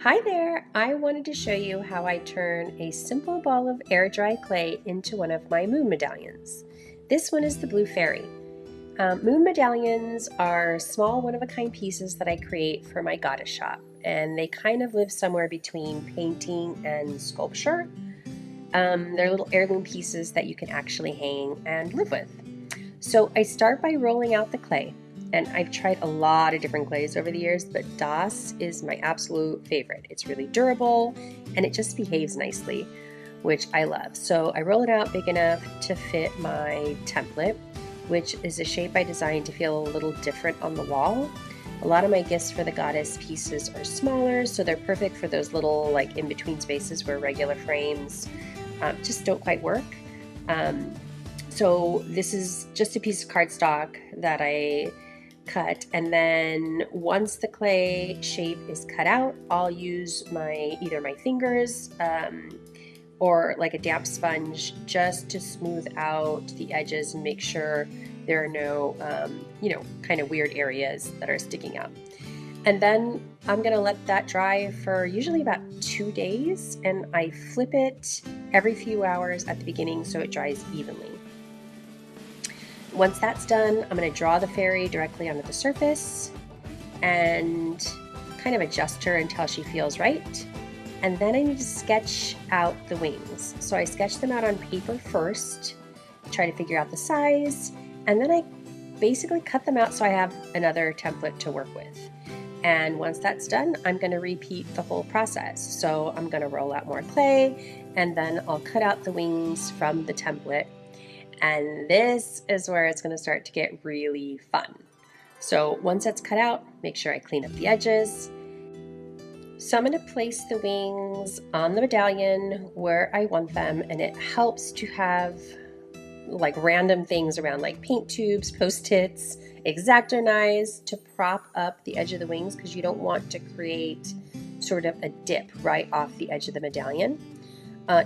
Hi there! I wanted to show you how I turn a simple ball of air dry clay into one of my moon medallions. This one is the Blue Fairy. Moon medallions are small one-of-a-kind pieces that I create for my goddess shop, and they kind of live somewhere between painting and sculpture. They're little heirloom pieces that you can actually hang and live with. So I start by rolling out the clay. And I've tried a lot of different clays over the years, but Das is my absolute favorite. It's really durable and it just behaves nicely, which I love. So I roll it out big enough to fit my template, which is a shape I designed to feel a little different on the wall. A lot of my gifts for the goddess pieces are smaller, so they're perfect for those little like in-between spaces where regular frames just don't quite work. So this is just a piece of cardstock that I cut, and then once the clay shape is cut out, I'll use either my fingers or like a damp sponge just to smooth out the edges and make sure there are no kind of weird areas that are sticking out. And then I'm gonna let that dry for usually about 2 days, and I flip it every few hours at the beginning so it dries evenly. Once that's done, I'm going to draw the fairy directly onto the surface and kind of adjust her until she feels right. And then I need to sketch out the wings. So I sketch them out on paper first, try to figure out the size, and then I basically cut them out so I have another template to work with. And once that's done, I'm going to repeat the whole process. So I'm going to roll out more clay, and then I'll cut out the wings from the template. And this is where it's going to start to get really fun. So once that's cut out, make sure I clean up the edges. So I'm going to place the wings on the medallion where I want them, and it helps to have like random things around like paint tubes, post-its, X-Acto knives to prop up the edge of the wings, because you don't want to create sort of a dip right off the edge of the medallion.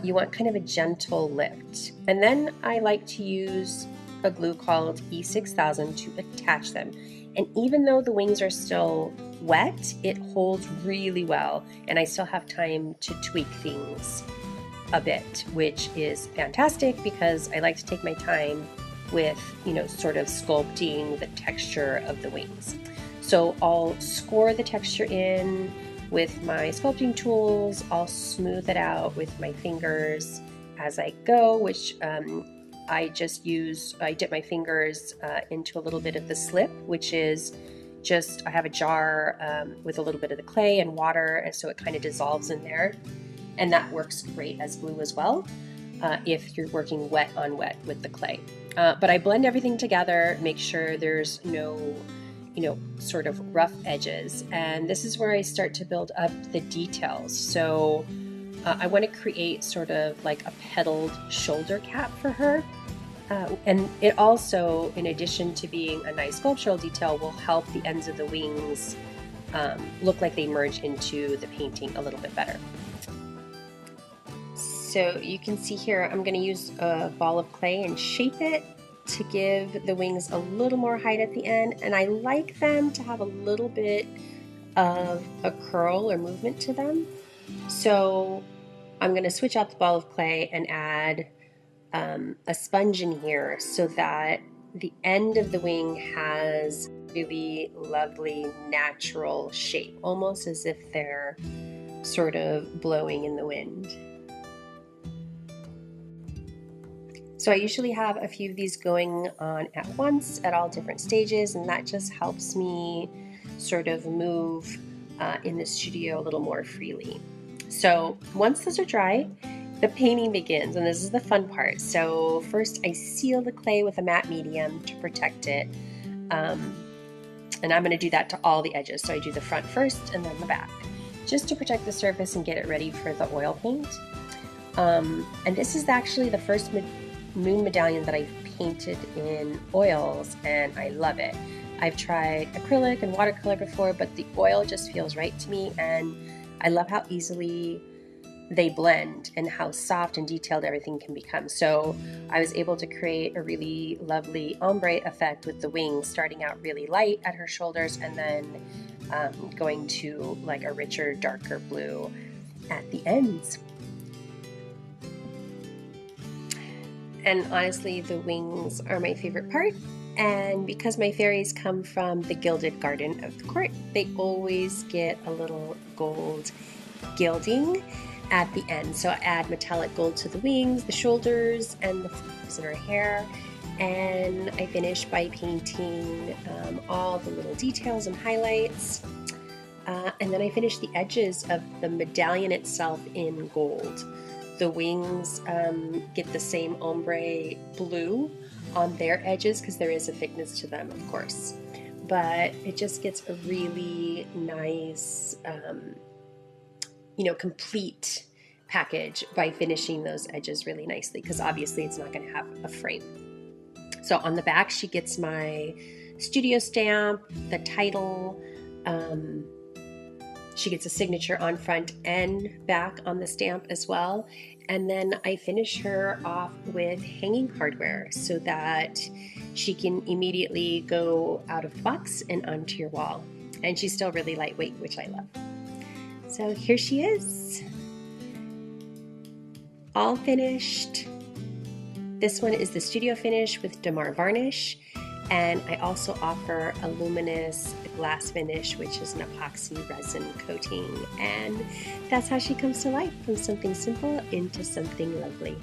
You want kind of a gentle lift. And then I like to use a glue called E6000 to attach them. And even though the wings are still wet, it holds really well, and I still have time to tweak things a bit, which is fantastic because I like to take my time with, sort of sculpting the texture of the wings. So I'll score the texture in with my sculpting tools. I'll smooth it out with my fingers as I go, which I dip my fingers into a little bit of the slip, which is just, I have a jar with a little bit of the clay and water, and so it kind of dissolves in there. And that works great as glue as well, if you're working wet on wet with the clay. But I blend everything together, make sure there's no sort of rough edges. And this is where I start to build up the details. So I want to create sort of like a petaled shoulder cap for her. And it also, in addition to being a nice sculptural detail, will help the ends of the wings look like they merge into the painting a little bit better. So you can see here, I'm going to use a ball of clay and shape it to give the wings a little more height at the end, and I like them to have a little bit of a curl or movement to them. So I'm going to switch out the ball of clay and add a sponge in here so that the end of the wing has really lovely natural shape, almost as if they're sort of blowing in the wind. So I usually have a few of these going on at once at all different stages, and that just helps me sort of move in the studio a little more freely. So once those are dry, the painting begins, and this is the fun part. So first I seal the clay with a matte medium to protect it, and I'm going to do that to all the edges. So I do the front first and then the back, just to protect the surface and get it ready for the oil paint. And this is actually the first moon medallion that I've painted in oils, and I love it. I've tried acrylic and watercolor before, but the oil just feels right to me, and I love how easily they blend and how soft and detailed everything can become. So I was able to create a really lovely ombre effect with the wings, starting out really light at her shoulders and then going to like a richer, darker blue at the ends. And honestly, the wings are my favorite part. And because my fairies come from the Gilded Garden of the Court, they always get a little gold gilding at the end. So I add metallic gold to the wings, the shoulders, and the flowers in her hair. And I finish by painting all the little details and highlights. And then I finish the edges of the medallion itself in gold. The wings get the same ombre blue on their edges because there is a thickness to them, of course. But it just gets a really nice, complete package by finishing those edges really nicely, because obviously it's not going to have a frame. So on the back, she gets my studio stamp, the title. She gets a signature on front and back on the stamp as well. And then I finish her off with hanging hardware so that she can immediately go out of the box and onto your wall. And she's still really lightweight, which I love. So here she is, all finished. This one is the studio finish with Damar varnish. And I also offer a luminous glass finish, which is an epoxy resin coating. And that's how she comes to life, from something simple into something lovely.